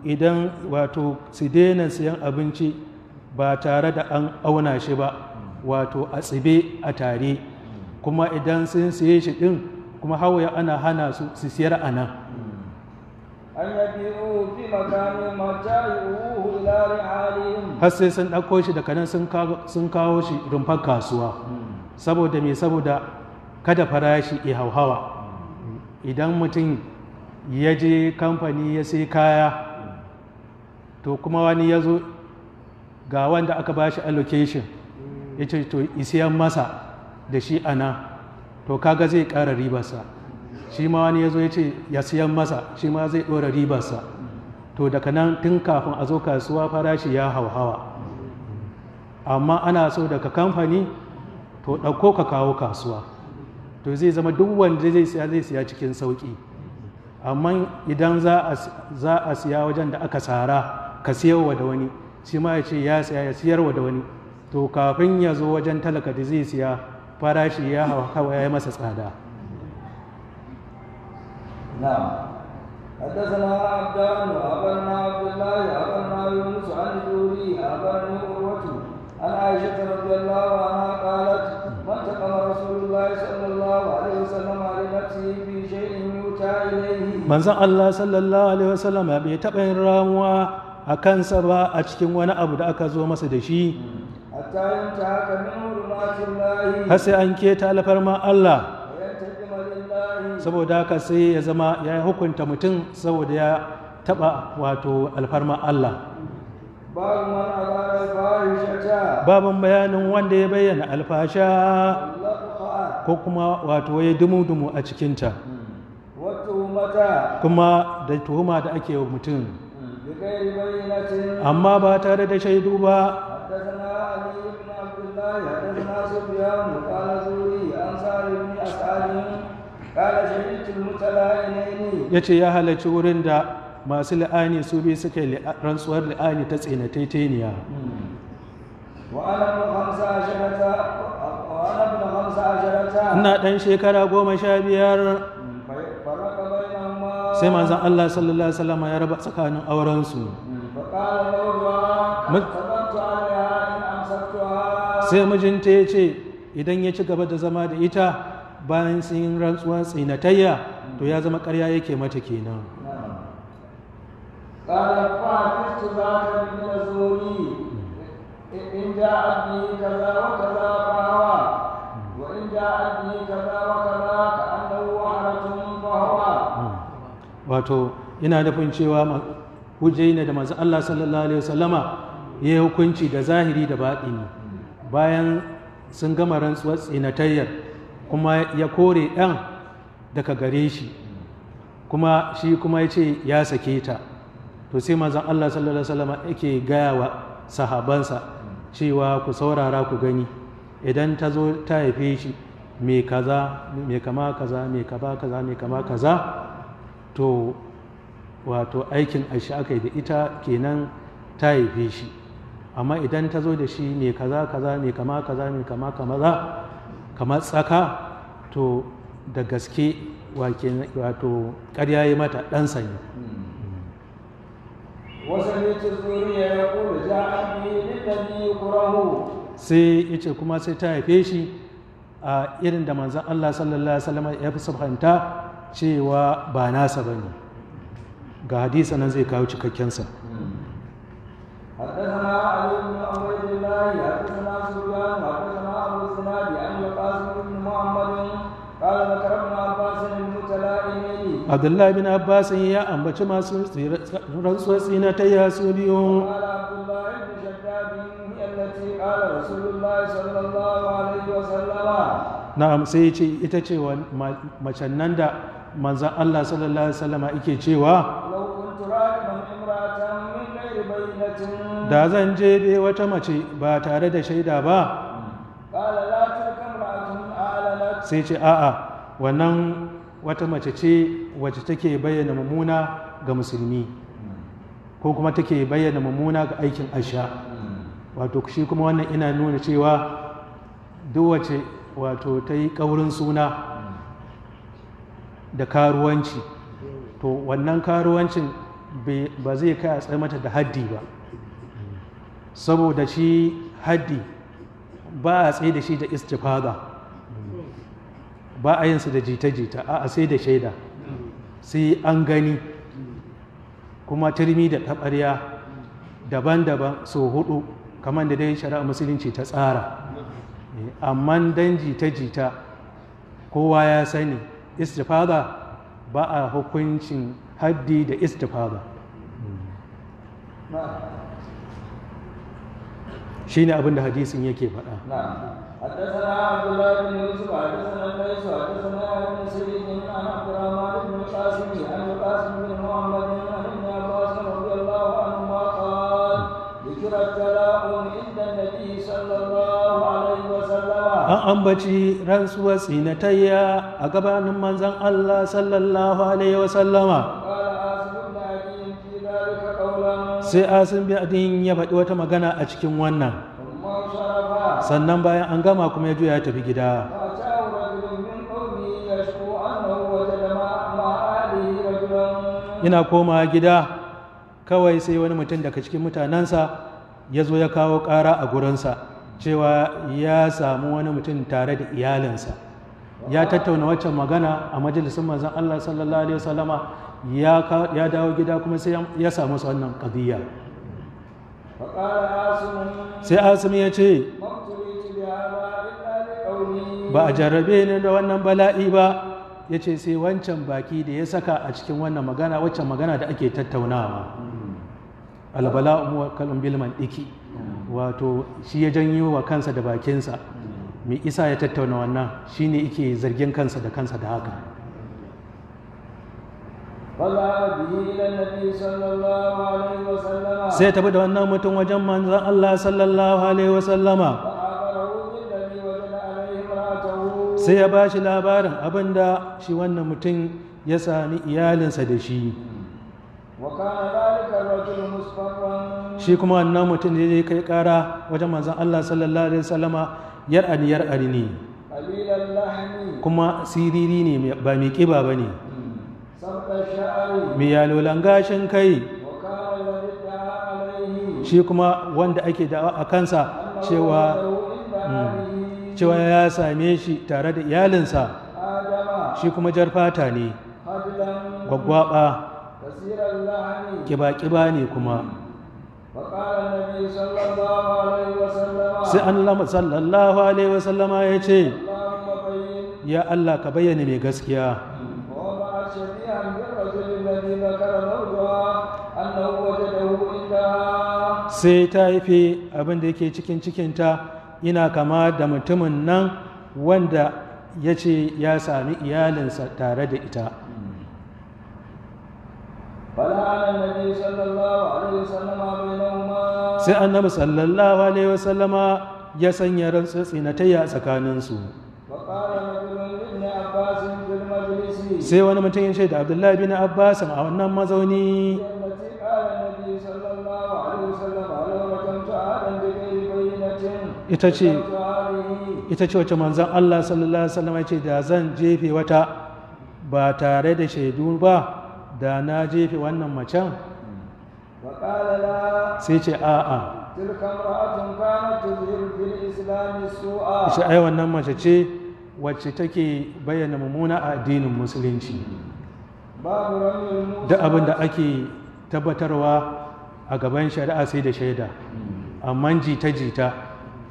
idan wato su daina siyan abinci ba tare da an auna shi ba, wato a tsibe a tare, kuma idan sun siye shi din kuma hawaya ana hana su su siyar a nan. An yabi'u fi makani mata'uhu ila ri'alihim, har sai sun ɗauko shi daga nan sun kawo shi rumfar kasuwa. Saboda me? Saboda kada farashi ya hauhawa. Idan mutum ya je kamfani ya sai kaya, to kuma wani ya zo ga wanda aka ba shi allocation ya ce to isiyan masa da shi ana, to kaga zai ƙara ribarsa. Shi ma wani ya zo ya ce ya siyan masa, shi ma zai ɗora ribarsa. To daga nan tun kafin a zo kasuwa farashi ya hauhawa. Amma ana so daga kamfani to ɗauko ka kawo kasuwa, to zai zama duk wanda zai siya cikin sauƙi. Amma idan za a siya wajen da aka tsara ka siyarwa da wani, shi ma ya ce ya siya ya siyarwa da wani, to kafin ya zo wajen talaka da zai siya farashi ya hawa ya yi masa tsada. نعم. حدثنا عبدان أخبرنا عبد الله أخبرنا يونس عن الزهري أخبرني عروة عن عائشة رضي الله عنها قالت ما انتقم رسول الله صلى الله عليه وسلم لنفسه في شيء يؤتى إليه. manzon Allah sallallahu alaihi wasallam bai taɓa yin ramuwa a kansa ba a cikin wani abu da aka zo masa da shi, حتى ينتهك من حرمات الله har sai an keta alfarma Allah. وينتقم لله. Saboda haka sai ya zama ya hukunta mutum saboda ya taɓa wato alfarma Allah. باب من أظهر الفاحشة Babin bayanin wanda ya bayyana alfasha واللقاء ko kuma wato ya dumu-dumu a cikinta, والتهمة kuma da tuhuma da ake wa mutum, بغير بينة. amma ba tare da shaidu ba. حدثنا علي بن عبد الله حدثنا سفيان قال زوري عن سعد بن اسعد قال شهدت المتلائمين. Ya ce ya halarci wurin da masu la'ani su biyu suka yi rantsuwar la'ani ta tsinataitaniya. وانا ابن 15 Ina ɗan shekara 15, فرق بينهما sai manzon Allah sallallahu alaihi wasallam ya raba tsakanin aurensu. فقال زوجها صدقت عليها ان امسكتها. Sai mijinta ya ce idan ya ci gaba da zama da ita bayan sun yi rantsuwar tsinatayya, to ya zama ƙarya yake mata kenan. قال فحدثت ذاك من الزهري إن جاءت به كذا وكذا فهو وإن جاءت به كذا وكذا كأنه وحرة فهو. Wato ina nufin cewa hujjai ne da manzon Allah sallallahu alaihi wasallama ya yi hukunci da zahiri da baɗini bayan sun gama rantsuwar tsinatayyar, kuma ya kore ɗan daga gare shi, kuma shi kuma ya ce ya sake ta. To sai manzon Allah sallallahu alaihi wasallama yake gaya wa sahabansa cewa ku saurara ku gani, idan ta zo ta haife shi mai kaza mai kama kaza mai kama kaza mai kama kaza, to wato aikin ashi aka yi da ita kenan ta haife shi. Amma idan ta zo da shi mai kaza kaza mai kama kaza mai kama kaza kamar tsaka, to da gaske wato ƙarya yi mata ɗansa ne. وسمعت الزهري يقول جاءت به للذي يكره. sai ya ce kuma sai ta haife shi a irin da manzan Allah sallallahu alaihi wasallam ya fi sabhanta cewa ba nasa ba ne. Ga hadisa nan zai kawo cikakkensa. حدثنا علي بن عبيد الله حدثنا سفيان حدثنا ابو الزناد عن القاسم بن محمد قال ذكر ابن عباس المتلائمين. Abdullahi bin Abbas ya ambaci masu rantsuwar tsinatayya su biyu. قال عبد الله بن شداد هي التي قال رسول الله صلى الله عليه وسلم. Na'am, sai ce ita ce macen nan da manzan Allah sallallahu alaihi wasallam yake cewa لو كنت راكبا امرأة من غير بينة. da zan je wata mace ba tare da shaida ba, قال لا تلك امرأة أعلنت. sai ce a'a, wannan wata mace ce wacce take bayyana mummuna ga musulmi ko kuma take bayyana mummuna ga aikin asha. Wato shi kuma wannan ina nuna cewa duk wacce wato ta yi ƙaurin suna da karuwanci, to wannan karuwancin ba zai kai a tsaye mata da haddi ba, saboda shi haddi ba a tsaye da shi da istifada, ba a yin su da jita-jita, a sai da shaida, sai an gani, kuma turmi da taɓarya daban-daban so hudu kamar da dai shari'a musulunci ta tsara. Amma dan jita-jita kowa ya sani istifada ba a hukuncin haddi da istifada shine abin da hadisin yake faɗa. حدثنا عبد الله بن يوسف حدثنا الليث حدثنا ابن سعيد عن عبد الرحمن بن القاسم عن القاسم بن محمد عن ابن عباس رضي الله عنهما قال ذكر التلاؤم عند النبي صلى الله عليه وسلم. an ambaci rantsuwar tsinatayya a gabanin manzon Allah sallallahu alaihi wasallama. sai asim bin adin ya faɗi wata magana a cikin wannan, sannan bayan an gama kuma ya juya ya tafi gida. ina koma gida kawai sai wani mutum daga cikin mutanensa ya zo ya kawo ƙara a gurinsa cewa ya samu wani mutum tare da iyalinsa, ya tattauna waccan magana a majalisun manzon Allah sallallahu alaihi wasallama, ya dawo gida kuma sai ya samu su wannan ƙadiyya. sai asim ya ce ba a jarrabe ni da wannan bala'i ba, ya ce sai wancan baki da ya saka a cikin wannan magana, waccan magana da ake tattaunawa. albala'u muwakkalun bil mandiki, wato shi ya janyo wa kansa da bakinsa, mai isa ya tattauna wannan shine yake zargin kansa da kansa da haka. sai tafi da wannan mutum wajen manzon Allah sallallahu alaihi wasallama, sai ya ba shi labarin abinda shi wannan mutum ya sami iyalinsa da shi. shi kuma wannan mutum da ya kai kara wajen manzon Allah sallallahu alaihi wasallama yar'ani ne, kuma siriri ne ba mai kiba ba ne, mai yalolan gashin kai. shi kuma wanda ake da a kansa cewa ya same shi tare da iyalinsa, shi kuma jar fata ne, gwaggwaba, kiba-kiba ne kuma. sai Allah sallallahu alaihi wasallama ya ce, ya Allah ka bayyana mai gaskiya. sai ta haife abin da yake cikin cikinta ina kama da mutumin nan wanda ya ce ya sami iyalinsa tare da ita. sai annabi sallallahu alaihi wasallama ya sanya rantsu tsinatayya a tsakaninsu. sai wani mutum ya ce da Abdullahi bin Abbas a wannan mazauni, ita ce wacce manzon Allah sallallahu alaihi wasallam ya ce da zan jefe wata ba tare da shaidu ba da na jefe wannan macen. sai ce a'a, shi ai wannan mace ce wacce take bayyana mummuna a addinin musulunci. duk abin da ake tabbatarwa a gaban shari'a sai da shaida, amma jita-jita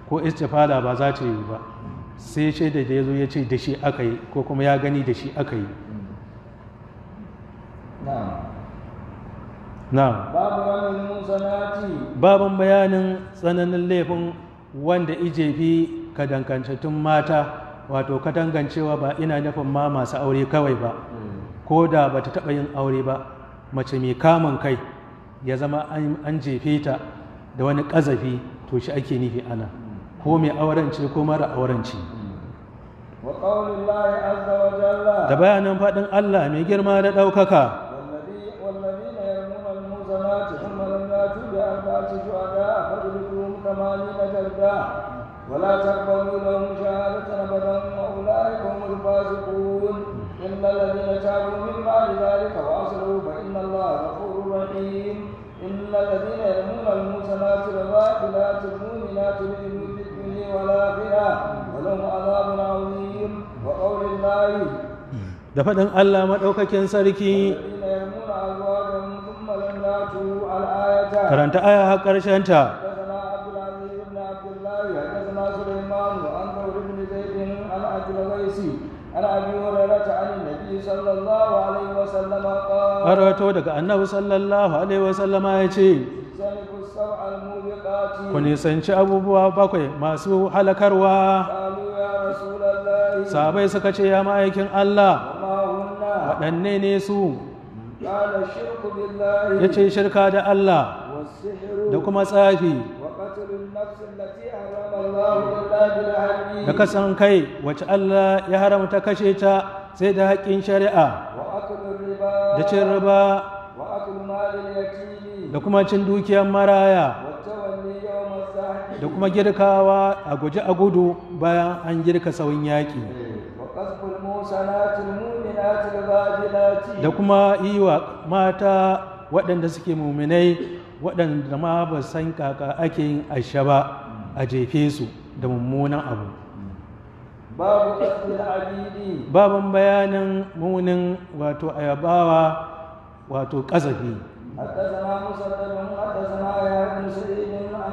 ko istifala ba za ta yi ba, sai shaida da ya zo ya ce da shi aka yi ko kuma ya gani da shi aka yi. babin bayanin tsananin laifin wanda ijefi kadangantattun mata, wato kadangancewa ba ina nufin ma masu aure kawai ba, ko da ba ta taɓa yin aure ba, mace mai kamun kai ya zama an jefe ta da wani ƙazafi, to shi ake nufi ana, ko mai aurenci ko mara aurenci. da bayanin faɗin Allah mai girma da ɗaukaka, ولا تقبلوا لهم شهادة أبدا وأولئك هم الفاسقون إلا الذين تابوا من بعد ذلك وأصلحوا فإن الله غفور رحيم إلا الذين يرمون المحصنات الغافلات المؤمنات لعنوا في الدنيا والآخرة ولهم عذاب عظيم وقول الله da faɗin Allah maɗaukakin sarki, karanta aya har ƙarshenta. عن أبي هريرة عن النبي صلى الله عليه وسلم قال Arato daga annabi sallallahu alaihi wasallama ya ce اجتنبوا السبع الموبقات ku nisanci abubuwa bakwai masu halakarwa. قالوا يا رسول الله Sahabai suka ce ya ma'aikin Allah وما هن waɗanne ne su? قال الشرك بالله Ya ce shirka da Allah والسحر da kuma tsafi وقتل النفس التي حرم الله إلا بالحق da kasan kai wacce Allah ya haramta kashe ta sai da haƙƙin shari'a وأكل الربا da cin riba وأكل مال اليتيم da kuma cin dukiyar maraya والتولي يوم الزحف da kuma girkawa a guji a gudu bayan an girka sauyin yaƙi وقذف المحصنات المؤمنات الغافلات da kuma yi wa mata waɗanda suke muminai waɗanda ma ba san kaka ake yin asha ba a jefe su da mummunan abu. باب قتل العبيد Baban bayanin munin wato ayabawa wato ƙazafi. حدثنا مسدد حدثنا يحيى بن سعيد عن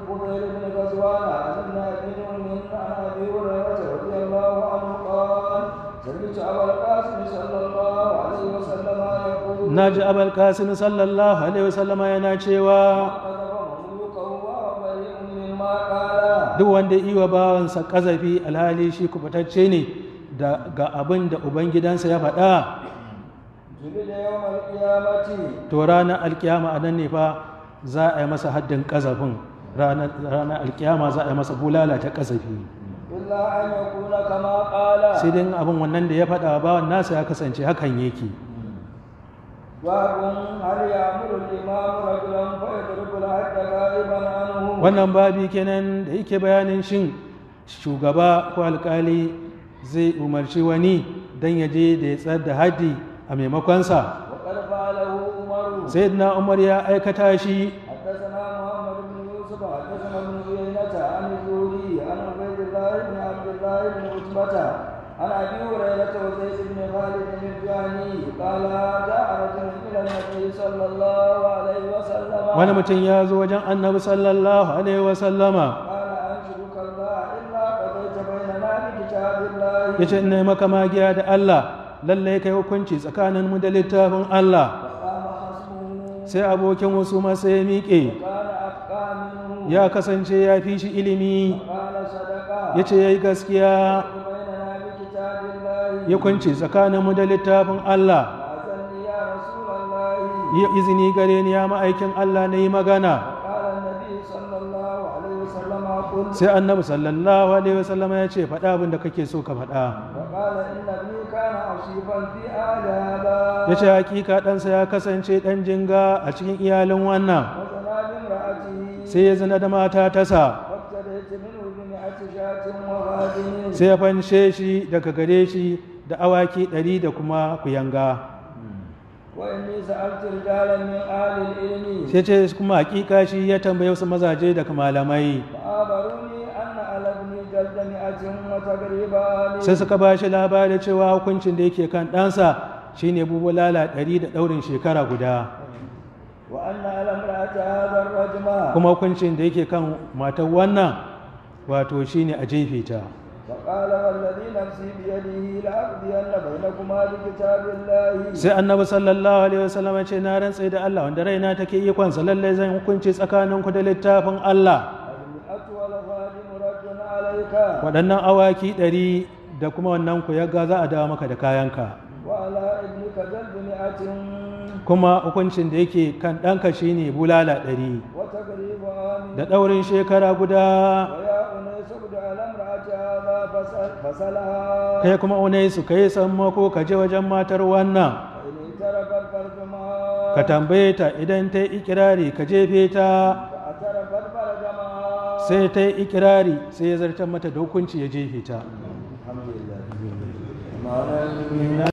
فضيل بن غزوان عن ابن ابي نعيم عن ابي هريره رضي الله عنه قال سمعت ابا القاسم صلى الله عليه وسلم يقول Na ji abal kasim sallallahu alaihi wasallama yana cewa قذف مملوكه وهو بريء مما قال duk wanda yi wa bawansa ƙazafi alhali shi kubutacce ne ga abin da ubangidansa ya faɗa جلد يوم القيامه to ranar alkiyama a nan ne fa za a yi masa haddin ƙazafin ranar alkiyama za a yi masa bulala ta ƙazafi الا ان يكون كما قال sai dai abin wannan da ya faɗa bawan nasa ya kasance hakan yake. باب هل يأمر الإمام رجلا فيضرب الحد غائبا عنه Wannan babi kenan da yake bayanin shin shugaba ko alkali zai umarci wani don ya je da ya tsar da haddi a maimakonsa. وقد فعله عمر Sayyidina Umar ya aikata shi. حدثنا محمد بن يوسف حدثنا ابن عيينة عن الزهري عن عبيد الله بن عبد الله بن عتبة عن أبي هريرة وزيد بن خالد الجهني قال جاء رجل إلى النبي صلى الله عليه وسلم Wani mutum ya zo wajen annabi sallallahu alaihi wasallama قال أنشدك الله إلا قضيت بيننا بكتاب الله ya ce ina maka magiya da Allah lallai kai hukunci tsakaninmu da littafin Allah. فقام خصمه Sai abokin wasu masa ya miƙe كان أتقى منه ya kasance ya fi shi ilimi قال صدق ya ce ya yi gaskiya بيننا بكتاب الله ya kunce tsakaninmu da littafin Allah. فأذن يا رسول الله Ya izini gare ni ya ma'aikin Allah na yi magana. قال النبي صلى الله عليه وسلم قل Sai annabi sallallahu alaihi wasallam ya ce faɗa abin da kake so ka faɗa. وقال إن ابني كان عصيبا في أهل هذا Ya ce hakika ɗansa ya kasance ɗan jinga a cikin iyalin wannan. وزنا بامرأته Sai ya zina da mata tasa. فابتديت منه بمئة شاة وغادم Sai ya fanshe shi daga gare shi da awaki 100 da kuma kuyanga. وإني سألت رجالا من أهل العلم Sai ce kuma hakika shi ya tambaye wasu mazaje daga malamai. فأخبروني أن على ابني جلد مئة وتقريبا Sai suka ba shi labari cewa hukuncin da yake kan ɗansa shine bulala 100 da ɗaurin shekara guda. وأن على امرأة هذا الرجم Kuma hukuncin da yake kan matar wannan wato shine a jefe ta. فقال والذي نفسي بيده لأقضين بينكما بكتاب الله Sai annabi sallallahu alaihi wasallam ya ce na rantse da Allah wanda raina take ikon sa lalle zan hukunci tsakaninku da littafin Allah. المئة والغادم رد عليك Waɗannan awaki 100 da kuma wannan ku yaga za a dawo maka da kayanka. وعلى ابنك جلد مئة Kuma hukuncin da yake kan ɗanka shine bulala 100 وتقريب عام da ɗaurin shekara guda. ويا أنيس ابن على امرأة هذا فسلها Kai kuma unaisu kai sammako ka je wajen matar wannan فإن اعترفت فرجمها ka tambaye ta idan ta yi ikirari ka jefe ta. فاعترفت فرجمها Sai ta yi ikirari sai ya zartar mata da hukunci ya jefe ta. الحمد لله